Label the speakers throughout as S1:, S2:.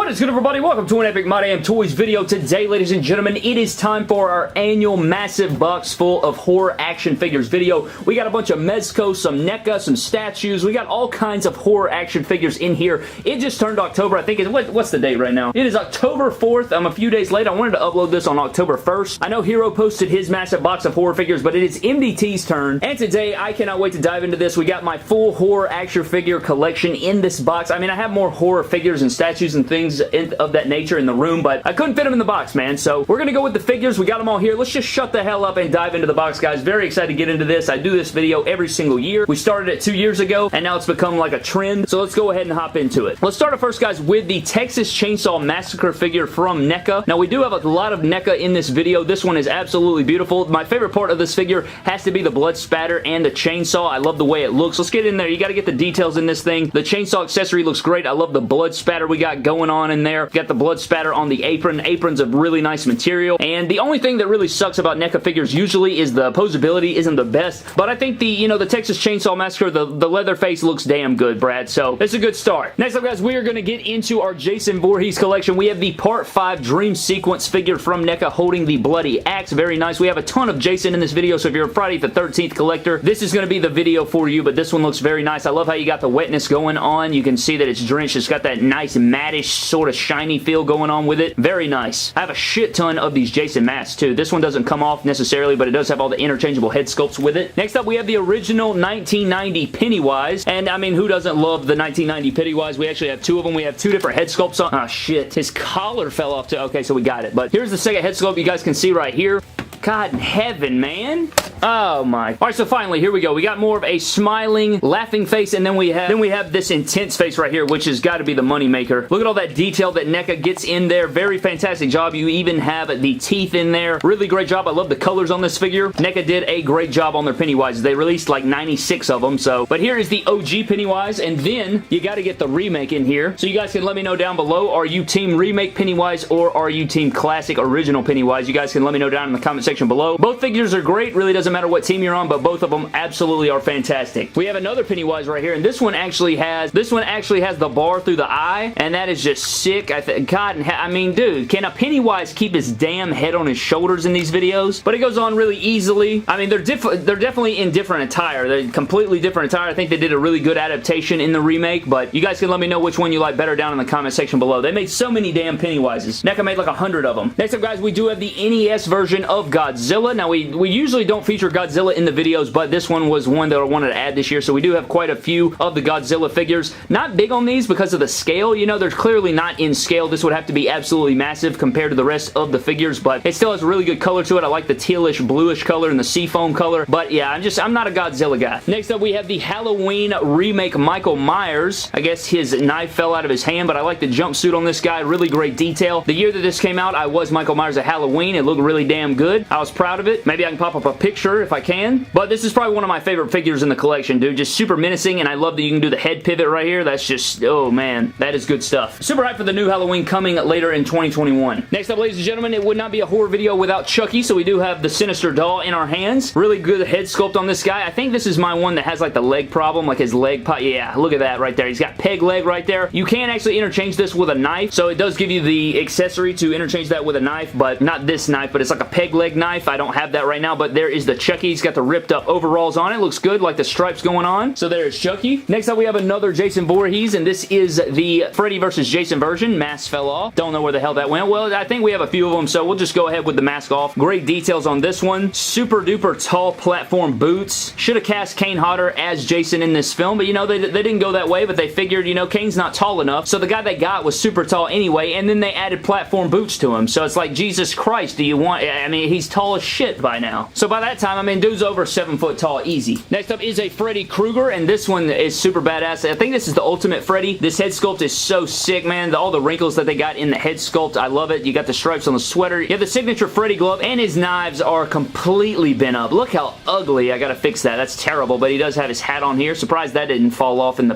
S1: What is good, everybody? Welcome to an Epic My Damn Toys video. Today, ladies and gentlemen, it is time for our annual massive box full of horror action figures video. We got a bunch of Mezco, some NECA, some statues. We got all kinds of horror action figures in here. It just turned October. I think it's, what's the date right now? It is October 4th. I'm a few days late. I wanted to upload this on October 1st. I know Hero posted his massive box of horror figures, but it is MDT's turn. And today, I cannot wait to dive into this. We got my full horror action figure collection in this box. I mean, I have more horror figures and statues and things of that nature in the room, but I couldn't fit them in the box, man. So we're gonna go with the figures. We got them all here. Let's just shut the hell up and dive into the box, guys. Very excited to get into this. I do this video every single year. We started it 2 years ago, and now it's become like a trend. So let's go ahead and hop into it. Let's start off first, guys, with the Texas Chainsaw Massacre figure from NECA. Now, we do have a lot of NECA in this video. This one is absolutely beautiful. My favorite part of this figure has to be the blood spatter and the chainsaw. I love the way it looks. Let's get in there. You got to get the details in this thing. The chainsaw accessory looks great. I love the blood spatter we got going on in there. Got the blood spatter on the apron. Apron's a really nice material. And the only thing that really sucks about NECA figures usually is the posability isn't the best. But I think the Texas Chainsaw Massacre, the leather face looks damn good, Brad. So it's a good start. Next up, guys, we are going to get into our Jason Voorhees collection. We have the Part 5 Dream Sequence figure from NECA holding the bloody axe. Very nice. We have a ton of Jason in this video, so if you're a Friday the 13th collector, this is going to be the video for you, but this one looks very nice. I love how you got the wetness going on. You can see that it's drenched. It's got that nice mattish sort of shiny feel going on with it. Very nice. I have a shit ton of these Jason masks too. This one doesn't come off necessarily, but it does have all the interchangeable head sculpts with it. Next up, we have the original 1990 Pennywise, and I mean, who doesn't love the 1990 Pennywise? We actually have two of them. We have two different head sculpts on. Oh shit, his collar fell off too. Okay, so we got it, but here's the second head sculpt you guys can see right here. God in heaven, man. Oh my. Alright, so finally, here we go. We got more of a smiling, laughing face, and then we have this intense face right here, which has got to be the money maker. Look at all that detail that NECA gets in there. Very fantastic job. You even have the teeth in there. Really great job. I love the colors on this figure. NECA did a great job on their Pennywises. They released like 96 of them, so. But here is the OG Pennywise, and then you got to get the remake in here. So you guys can let me know down below, are you team remake Pennywise or are you team classic original Pennywise? You guys can let me know down in the comment section below. Both figures are great. Really doesn't matter what team you're on, but both of them absolutely are fantastic. We have another Pennywise right here, and this one actually has the bar through the eye, and that is just sick. I mean, dude, can a Pennywise keep his damn head on his shoulders in these videos? But it goes on really easily. I mean, they're definitely in different attire. They're completely different attire. I think they did a really good adaptation in the remake, but you guys can let me know which one you like better down in the comment section below. They made so many damn Pennywises. NECA made like 100 of them. Next up, guys, we do have the NES version of Godzilla. Now, we usually don't feature Godzilla in the videos, but this one was one that I wanted to add this year, so we do have quite a few of the Godzilla figures. Not big on these because of the scale. You know, they're clearly not in scale. This would have to be absolutely massive compared to the rest of the figures, but it still has a really good color to it. I like the tealish, bluish color and the seafoam color, but yeah, I'm not a Godzilla guy. Next up, we have the Halloween remake Michael Myers. I guess his knife fell out of his hand, but I like the jumpsuit on this guy. Really great detail. The year that this came out, I was Michael Myers at Halloween. It looked really damn good. I was proud of it. Maybe I can pop up a picture if I can. But this is probably one of my favorite figures in the collection, dude. Just super menacing, and I love that you can do the head pivot right here. That's just, oh man, that is good stuff. Super hyped for the new Halloween coming later in 2021. Next up, ladies and gentlemen, it would not be a horror video without Chucky, so we do have the Sinister doll in our hands. Really good head sculpt on this guy. I think this is my one that has like the leg problem, like his leg pop. Yeah, look at that right there. He's got peg leg right there. You can actually interchange this with a knife, so it does give you the accessory to interchange that with a knife, but not this knife, but it's like a peg leg knife. I don't have that right now, but there is the Chucky. He's got the ripped up overalls on it. Looks good, like the stripes going on. So there's Chucky. Next up, we have another Jason Voorhees, and this is the Freddy vs. Jason version. Mask fell off. Don't know where the hell that went. Well, I think we have a few of them, so we'll just go ahead with the mask off. Great details on this one. Super duper tall platform boots. Should have cast Kane Hodder as Jason in this film, but you know, they didn't go that way, but they figured, you know, Kane's not tall enough, so the guy they got was super tall anyway, and then they added platform boots to him. So it's like, Jesus Christ, do you want... I mean, he's tall as shit by now. So by that time, I mean, dude's over 7 foot tall, easy. Next up is a Freddy Krueger, and this one is super badass. I think this is the ultimate Freddy. This head sculpt is so sick, man. All the wrinkles that they got in the head sculpt, I love it. You got the stripes on the sweater. You have the signature Freddy glove, and his knives are completely bent up. Look how ugly. I gotta fix that. That's terrible, but he does have his hat on here. Surprised that didn't fall off in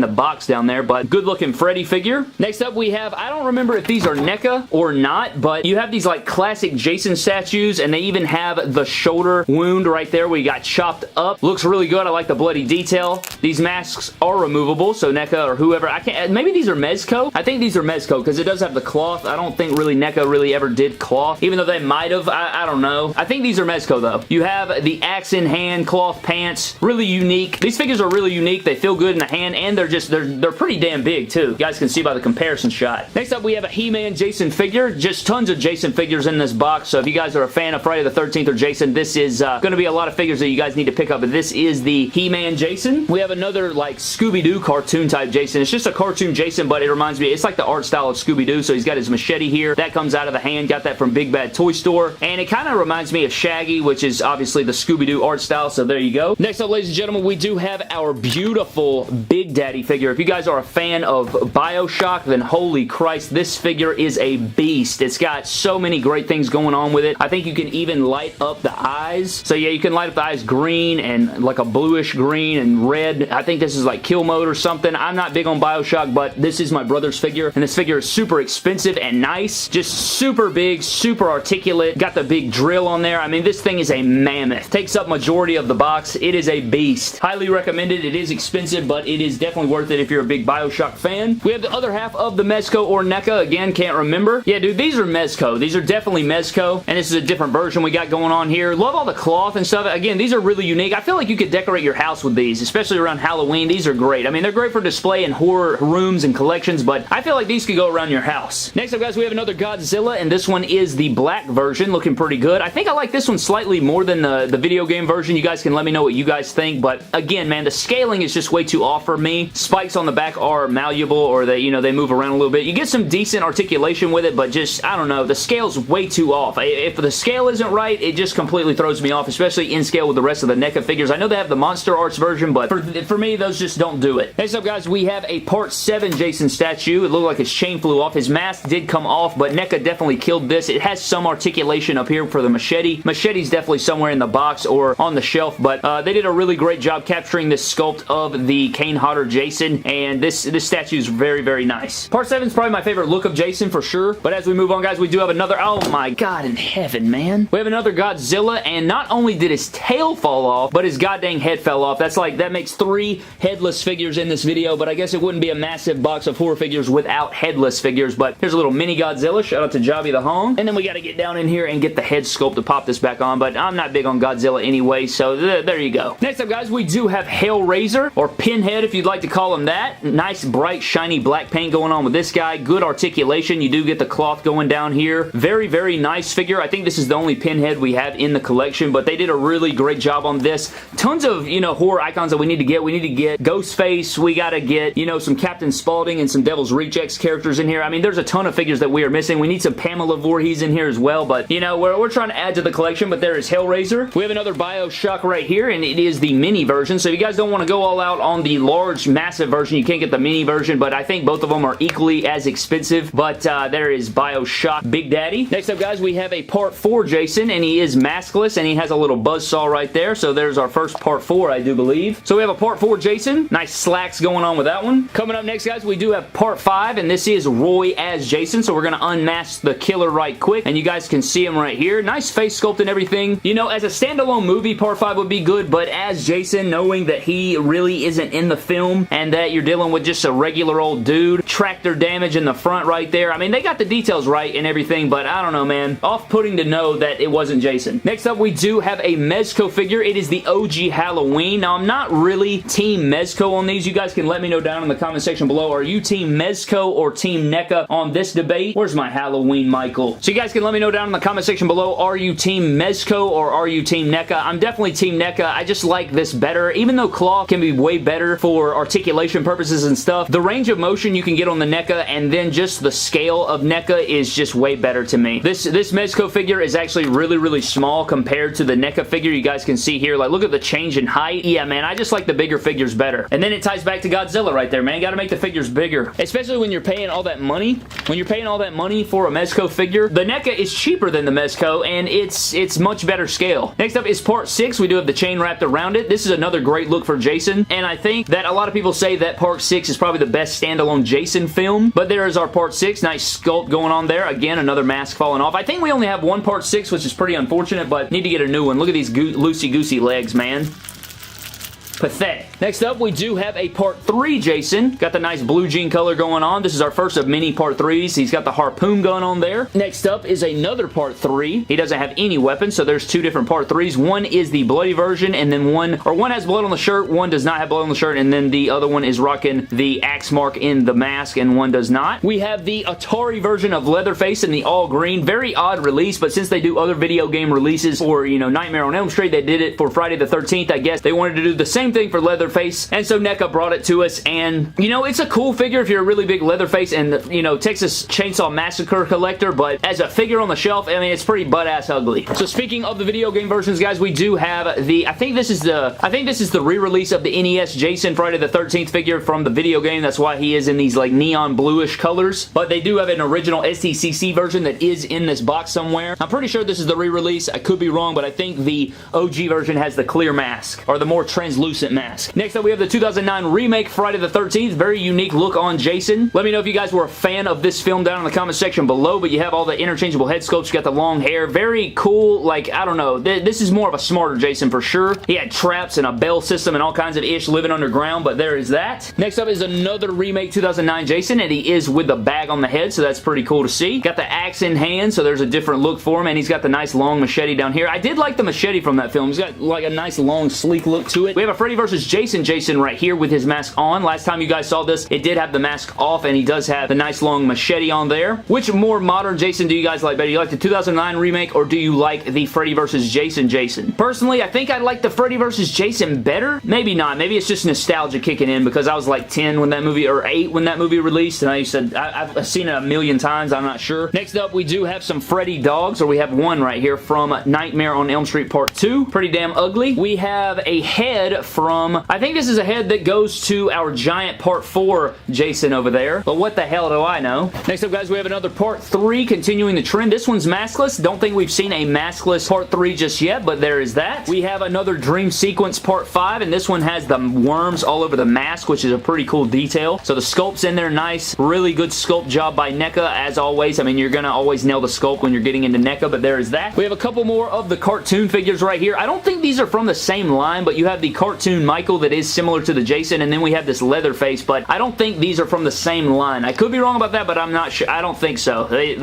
S1: the box down there, but good looking Freddy figure. Next up, we have, I don't remember if these are NECA or not, but you have these like classic Jason statues, and they even have the shoulder wound right there where he got chopped up. Looks really good. I like the bloody detail. These masks are removable, so NECA or whoever, I can't, maybe these are Mezco? I think these are Mezco because it does have the cloth. I don't think really NECA really ever did cloth, even though they might have. I don't know. I think these are Mezco though. You have the axe in hand cloth pants. Really unique. These figures are really unique. They feel good in the hand, and they're pretty damn big too. You guys can see by the comparison shot. Next up, we have a He-Man Jason figure. Just tons of Jason figures in this box, so if you guys are a fan of Friday the 13th or Jason, this is going to be a lot of figures that you guys need to pick up, but this is the He-Man Jason. We have another like Scooby-Doo cartoon type Jason. It's just a cartoon Jason, but it reminds me, it's like the art style of Scooby-Doo, so he's got his machete here. That comes out of the hand. Got that from Big Bad Toy Store, and it kind of reminds me of Shaggy, which is obviously the Scooby-Doo art style, so there you go. Next up, ladies and gentlemen, we do have our beautiful Big Daddy figure. If you guys are a fan of BioShock, then holy Christ, this figure is a beast. It's got so many great things going on with it. I think you can even light up the eyes. So yeah, you can light up the eyes green and like a bluish green and red. I think this is like kill mode or something. I'm not big on BioShock, but this is my brother's figure, and this figure is super expensive and nice. Just super big, super articulate. Got the big drill on there. I mean, this thing is a mammoth. Takes up majority of the box. It is a beast. Highly recommended. It is expensive, but it is definitely worth it if you're a big BioShock fan. We have the other half of the Mezco or NECA. Again, can't remember. Yeah, dude, these are Mezco. These are definitely Mezco, and this is a different version we got going on here. Love all the cloth and stuff. Again, these are really unique. I feel like you could decorate your house with these, especially around Halloween. These are great. I mean, they're great for display in horror rooms and collections, but I feel like these could go around your house. Next up, guys, we have another Godzilla, and this one is the black version, looking pretty good. I think I like this one slightly more than the video game version. You guys can let me know what you guys think, but again, man, the scaling is just way too off for me. Spikes on the back are malleable, or they, you know, they move around a little bit. You get some decent articulation with it, but just, I don't know, the scale's way too off. If the scale isn't right, it just completely throws me off, especially in scale with the rest of the NECA figures. I know they have the Monster Arts version, but for me, those just don't do it. Next up, guys, we have a Part 7 Jason statue. It looked like his chain flew off. His mask did come off, but NECA definitely killed this. It has some articulation up here for the machete. Machete's definitely somewhere in the box or on the shelf, but they did a really great job capturing this sculpt of the Kane Hodder Jason, and this statue is very, very nice. Part 7 is probably my favorite look of Jason for sure, but as we move on, guys, we do have another, oh my god in heaven, man. We have another Godzilla, and not only did his tail fall off, but his goddamn head fell off. That makes 3 headless figures in this video, but I guess it wouldn't be a massive box of horror figures without headless figures, but here's a little mini Godzilla. Shout out to Jobby the Hong. And then we got to get down in here and get the head sculpt to pop this back on, but I'm not big on Godzilla anyway, so there you go. Next up, guys, we do have Hellraiser, or Pinhead if you'd like to call him that. Nice, bright, shiny black paint going on with this guy. Good articulation. You do get the cloth going down here. Very, very nice figure. I think this is the only Pinhead we have in the collection, but they did a really great job on this. Tons of, you know, horror icons that we need to get. We need to get Ghostface. We got to get, you know, some Captain Spaulding and some Devil's Rejects characters in here. I mean, there's a ton of figures that we are missing. We need some Pamela Voorhees in here as well, but, you know, we're trying to add to the collection, but there is Hellraiser. We have another BioShock right here, and it is the mini version, so if you guys don't want to go all out on the large, massive version, you can't get the mini version, but I think both of them are equally as expensive, but there is BioShock Big Daddy. Next up, guys, we have a Part 4 Jason, and he is maskless, and he has a little buzzsaw right there, so there's our first Part 4, I do believe. So we have a Part 4 Jason. Nice slacks going on with that one. Coming up next, guys, we do have Part 5, and this is Roy as Jason, so we're going to unmask the killer right quick, and you guys can see him right here. Nice face sculpt and everything. You know, as a standalone movie, Part 5 would be good, but as Jason, knowing that he really isn't in the film, and that you're dealing with just a regular old dude, tractor damage in the front right there. I mean, they got the details right and everything, but I don't know, man. Off-putting to know that it wasn't Jason. Next up, we do have a Mezco figure. It is the OG Halloween. Now, I'm not really Team Mezco on these. You guys can let me know down in the comment section below. Are you Team Mezco or Team NECA on this debate? Where's my Halloween Michael? So you guys can let me know down in the comment section below. Are you Team Mezco or are you Team NECA? I'm definitely Team NECA. I just like this better. Even though cloth can be way better for articulation purposes and stuff, the range of motion you can get on the NECA, and then just the scale of NECA is just way better to me. This Mezco figure is actually really, really small compared to the NECA figure. You guys can see here, like, look at the change in height. Yeah, man, I just like the bigger figures better. And then it ties back to Godzilla right there, man. You gotta make the figures bigger. Especially when you're paying all that money. When you're paying all that money for a Mezco figure, the NECA is cheaper than the Mezco, and it's much better scale. Next up is Part 6. We do have the chain wrapped around it. This is another great look for Jason, and I think that a lot of people say that Part 6 is probably the best standalone Jason film, but there is our Part 6. Nice sculpt going on there. Again, another mask falling off. I think we only have one Part 6, which is pretty unfortunate, but need to get get a new one. Look at these loosey-goosey legs, man. Pathetic. Next up, we do have a Part 3 Jason. Got the nice blue jean color going on. This is our first of many Part 3s. He's got the harpoon gun on there. Next up is another Part 3. He doesn't have any weapons, so there's two different Part 3s. One is the bloody version, and then one has blood on the shirt, one does not have blood on the shirt, and then the other one is rocking the axe mark in the mask, and one does not. We have the Atari version of Leatherface in the all green. Very odd release, but since they do other video game releases for, you know, Nightmare on Elm Street, they did it for Friday the 13th, I guess. They wanted to do the same thing for Leatherface, and so NECA brought it to us, and, you know, it's a cool figure if you're a really big Leatherface and, you know, Texas Chainsaw Massacre collector, but as a figure on the shelf, I mean, it's pretty butt-ass ugly. So speaking of the video game versions, guys, we do have the, I think this is the re-release of the NES Jason Friday the 13th figure from the video game. That's why he is in these, like, neon bluish colors, but they do have an original STCC version that is in this box somewhere. I'm pretty sure this is the re-release. I could be wrong, but I think the OG version has the clear mask, or the more translucent mask. Next up, we have the 2009 remake Friday the 13th. Very unique look on Jason. Let me know if you guys were a fan of this film down in the comment section below, but you have all the interchangeable head sculpts. You got the long hair. Very cool. Like, I don't know. This is more of a smarter Jason for sure. He had traps and a bell system and all kinds of ish living underground, but there is that. Next up is another remake 2009 Jason, and he is with the bag on the head, so that's pretty cool to see. Got the axe in hand, so there's a different look for him, and he's got the nice long machete down here. I did like the machete from that film. He's got like a nice long sleek look to it. We have a Freddy vs. Jason right here with his mask on. Last time you guys saw this, it did have the mask off, and he does have the nice long machete on there. Which more modern Jason do you guys like better? Do you like the 2009 remake, or do you like the Freddy vs. Jason? Personally, I think I like the Freddy vs. Jason better. Maybe not. Maybe it's just nostalgia kicking in because I was like 10 when that movie, or 8 when that movie released, and I've seen it a million times. I'm not sure. Next up, we do have some Freddy dogs, or we have one right here from Nightmare on Elm Street Part 2. Pretty damn ugly. We have a head from, I think this is a head that goes to our giant Part 4 Jason over there, but what the hell do I know? Next up, guys, we have another Part 3 continuing the trend. This one's maskless. Don't think we've seen a maskless Part 3 just yet, but there is that. We have another Dream Sequence Part 5, and this one has the worms all over the mask, which is a pretty cool detail. So the sculpt's in there nice. Really good sculpt job by NECA, as always. I mean, you're gonna always nail the sculpt when you're getting into NECA, but there is that. We have a couple more of the cartoon figures right here. I don't think these are from the same line, but you have the cartoon Michael that is similar to the Jason, and then we have this Leatherface, but I don't think these are from the same line. I could be wrong about that, but I'm not sure. I don't think so. They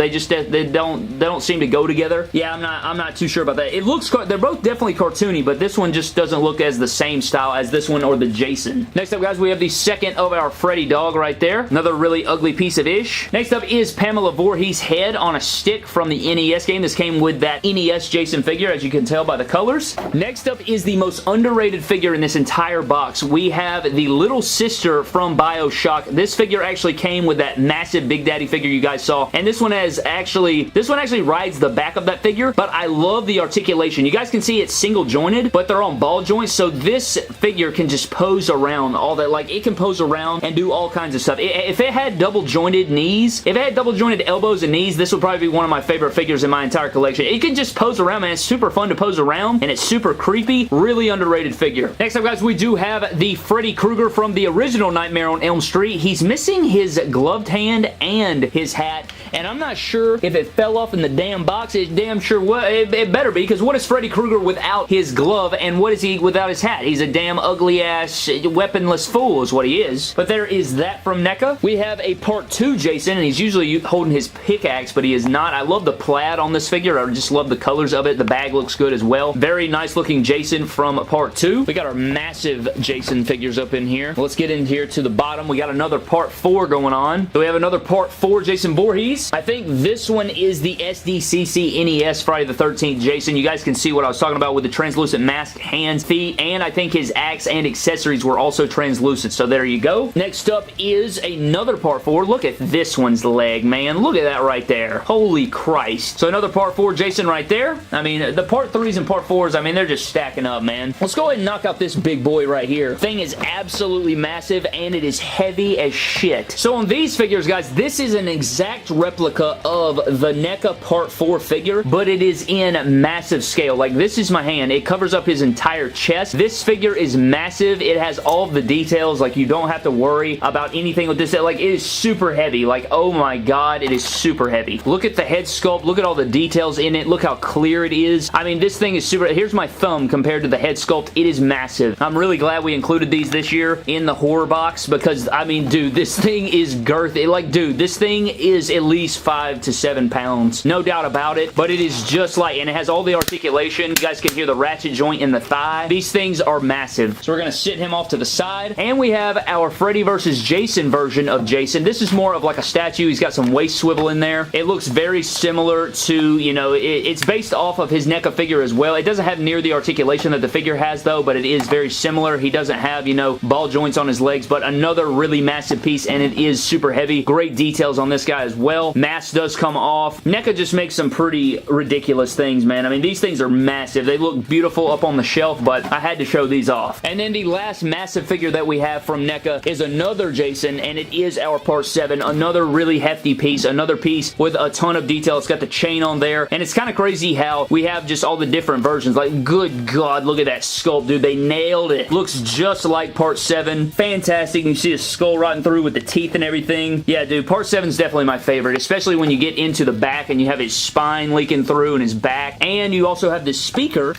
S1: don't seem to go together. Yeah, I'm not too sure about that. It looks, they're both definitely cartoony, but this one just doesn't look as the same style as this one or the Jason. Next up, guys, we have the second of our Freddy dog right there. Another really ugly piece of ish. Next up is Pamela Voorhees' head on a stick from the NES game. This came with that NES Jason figure, as you can tell by the colors. Next up is the most underrated figure in this entire box. We have the little sister from BioShock. This figure actually came with that massive Big Daddy figure you guys saw, and this one actually rides the back of that figure, but I love the articulation. You guys can see it's single jointed, but they're on ball joints, so this figure can just pose around all that. Like, it can pose around and do all kinds of stuff. If it had double jointed knees, if it had double jointed elbows and knees, this would probably be one of my favorite figures in my entire collection. It can just pose around, man. It's super fun to pose around, and it's super creepy. Really underrated figure. Next up, guys, we do have the Freddy Krueger from the original Nightmare on Elm Street. He's missing his gloved hand and his hat, and I'm not sure if it fell off in the damn box. It's damn sure what it better be, because what is Freddy Krueger without his glove, and what is he without his hat? He's a damn ugly-ass, weaponless fool is what he is. But there is that from NECA. We have a Part 2 Jason, and he's usually holding his pickaxe, but he is not. I love the plaid on this figure. I just love the colors of it. The bag looks good as well. Very nice looking Jason from Part 2. We got our massive Jason figures up in here. Let's get in here to the bottom. We got another Part 4 going on. So we have another Part 4 Jason Voorhees. I think this one is the SDCC NES Friday the 13th Jason. You guys can see what I was talking about with the translucent mask, hands, feet, and I think his axe and accessories were also translucent. So there you go. Next up is another Part 4. Look at this one's leg, man. Look at that right there. Holy Christ. So another Part 4 Jason right there. I mean, the Part 3s and Part 4s, I mean, they're just stacking up, man. Let's go ahead and knock out this big boy right here. Thing is absolutely massive, and it is heavy as shit. So on these figures, guys, this is an exact replica replica of the NECA Part 4 figure, but it is in massive scale. Like, this is my hand. It covers up his entire chest. This figure is massive. It has all of the details. Like, you don't have to worry about anything with this. Like, it is super heavy. Like, oh my god, it is super heavy. Look at the head sculpt. Look at all the details in it. Look how clear it is. I mean, this thing is super... Here's my thumb compared to the head sculpt. It is massive. I'm really glad we included these this year in the horror box because, I mean, dude, this thing is girthy. Like, dude, this thing is at least 5 to 7 pounds. No doubt about it, but it is just like... And it has all the articulation. You guys can hear the ratchet joint in the thigh. These things are massive. So we're going to sit him off to the side. And we have our Freddy versus Jason version of Jason. This is more of like a statue. He's got some waist swivel in there. It looks very similar to, you know, it's based off of his NECA figure as well. It doesn't have near the articulation that the figure has though, but it is very similar. He doesn't have, you know, ball joints on his legs, but another really massive piece, and it is super heavy. Great details on this guy as well. Mask does come off. NECA just makes some pretty ridiculous things, man. I mean, these things are massive. They look beautiful up on the shelf, but I had to show these off. And then the last massive figure that we have from NECA is another Jason, and it is our Part 7. Another really hefty piece. Another piece with a ton of detail. It's got the chain on there, and it's kind of crazy how we have just all the different versions. Like, good god, look at that sculpt, dude. They nailed it. Looks just like Part 7. Fantastic. You see his skull rotting through with the teeth and everything. Yeah, dude, Part 7 is definitely my favorite, especially when you get into the back and you have his spine leaking through and his back, and you also have this speaker.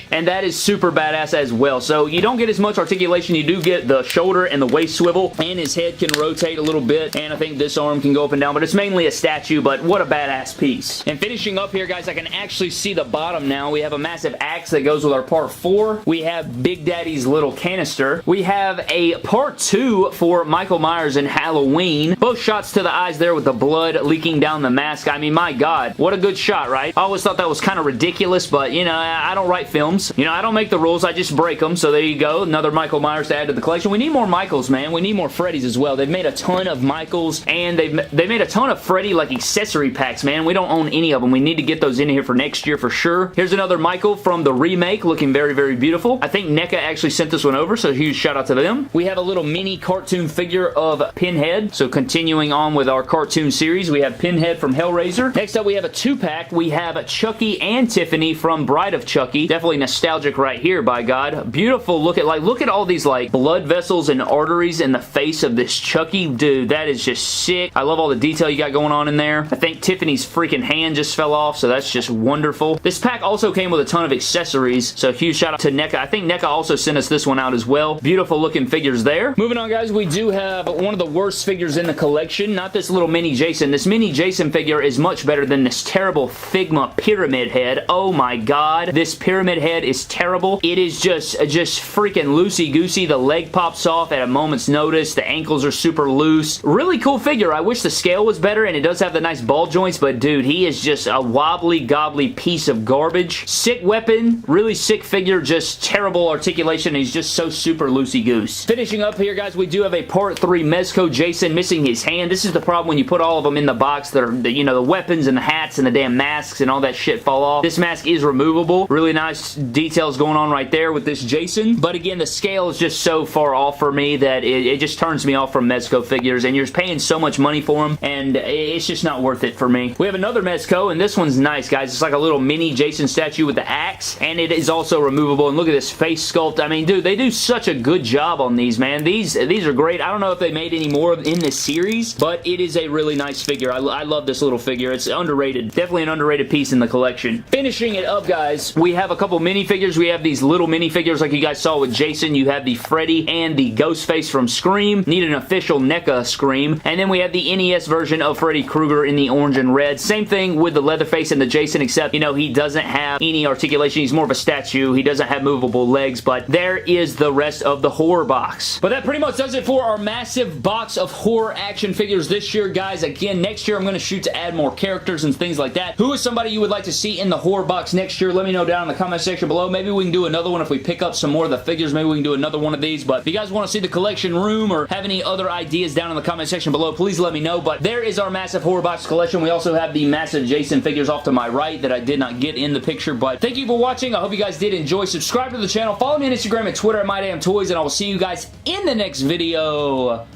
S1: And that is super badass as well. So you don't get as much articulation. You do get the shoulder and the waist swivel, and his head can rotate a little bit, and I think this arm can go up and down, but it's mainly a statue, but what a badass piece. And finishing up here, guys, I can actually see the bottom now. We have a massive axe that goes with our Part 4. We have Big Daddy's little canister. We have a Part 2 for Michael Myers and Halloween. Both shots to the eyes there with the blood leaking down the mask. I mean, my god, what a good shot, right? I always thought that was kind of ridiculous, but, you know, I don't write films. You know, I don't make the rules, I just break them, so there you go. Another Michael Myers to add to the collection. We need more Michaels, man. We need more Freddys as well. They've made a ton of Michaels, and they made a ton of Freddy, like, accessory packs, man. We don't own any of them. We need to get those in here for next year for sure. Here's another Michael from the remake, looking very, very beautiful. I think NECA actually sent this one over, so huge shout out to them. We have a little mini cartoon figure of Pinhead, so continuing on with our cartoon series, we have Pinhead from Hellraiser. Next up, we have a 2-pack. We have Chucky and Tiffany from Bride of Chucky. Definitely nostalgic right here, by God. Beautiful. Look at all these like blood vessels and arteries in the face of this Chucky. Dude, that is just sick. I love all the detail you got going on in there. I think Tiffany's freaking hand just fell off, so that's just wonderful. This pack also came with a ton of accessories, so huge shout out to NECA. I think NECA also sent us this one out as well. Beautiful looking figures there. Moving on, guys, we do have one of the worst figures in the collection. Not this little mini Jason. This mini Jason figure is much better than this terrible Figma pyramid head. Oh my god. This pyramid head is terrible. It is just freaking loosey-goosey. The leg pops off at a moment's notice. The ankles are super loose. Really cool figure. I wish the scale was better, and it does have the nice ball joints, but dude, he is just a wobbly, gobbly piece of garbage. Sick weapon. Really sick figure. Just terrible articulation. He's just so super loosey-goose. Finishing up here, guys, we do have a Part 3 Mezco Jason missing his hand. This is the problem when you put all of them in the box. That are, you know, the weapons and the hats and the damn masks and all that shit fall off. This mask is removable. Really nice details going on right there with this Jason, but again, the scale is just so far off for me that it just turns me off from Mezco figures, and you're paying so much money for them, and it's just not worth it for me. We have another Mezco, and this one's nice, guys. It's like a little mini Jason statue with the axe, and it is also removable, and look at this face sculpt. I mean, dude, they do such a good job on these, man. These are great. I don't know if they made any more in this series, but it is a really nice figure. I love this little figure. It's underrated. Definitely an underrated piece in the collection. Finishing it up, guys, we have a couple minifigures. We have these little minifigures like you guys saw with Jason. You have the Freddy and the Ghostface from Scream. Need an official NECA Scream. And then we have the NES version of Freddy Krueger in the orange and red. Same thing with the Leatherface and the Jason, except, you know, he doesn't have any articulation. He's more of a statue. He doesn't have movable legs, but there is the rest of the horror box. But that pretty much does it for our massive box of horror action figures this year, guys. Again, next year I'm going to shoot to add more characters and things like that. Who is somebody you would like to see in the horror box next year? Let me know down in the comment section below. Maybe we can do another one if we pick up some more of the figures. Maybe we can do another one of these. But if you guys want to see the collection room or have any other ideas down in the comment section below, please let me know. But there is our massive horror box collection. We also have the massive Jason figures off to my right that I did not get in the picture. But thank you for watching. I hope you guys did enjoy. Subscribe to the channel. Follow me on Instagram and Twitter at MyDamnToys, and I will see you guys in the next video.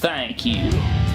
S1: Thank you.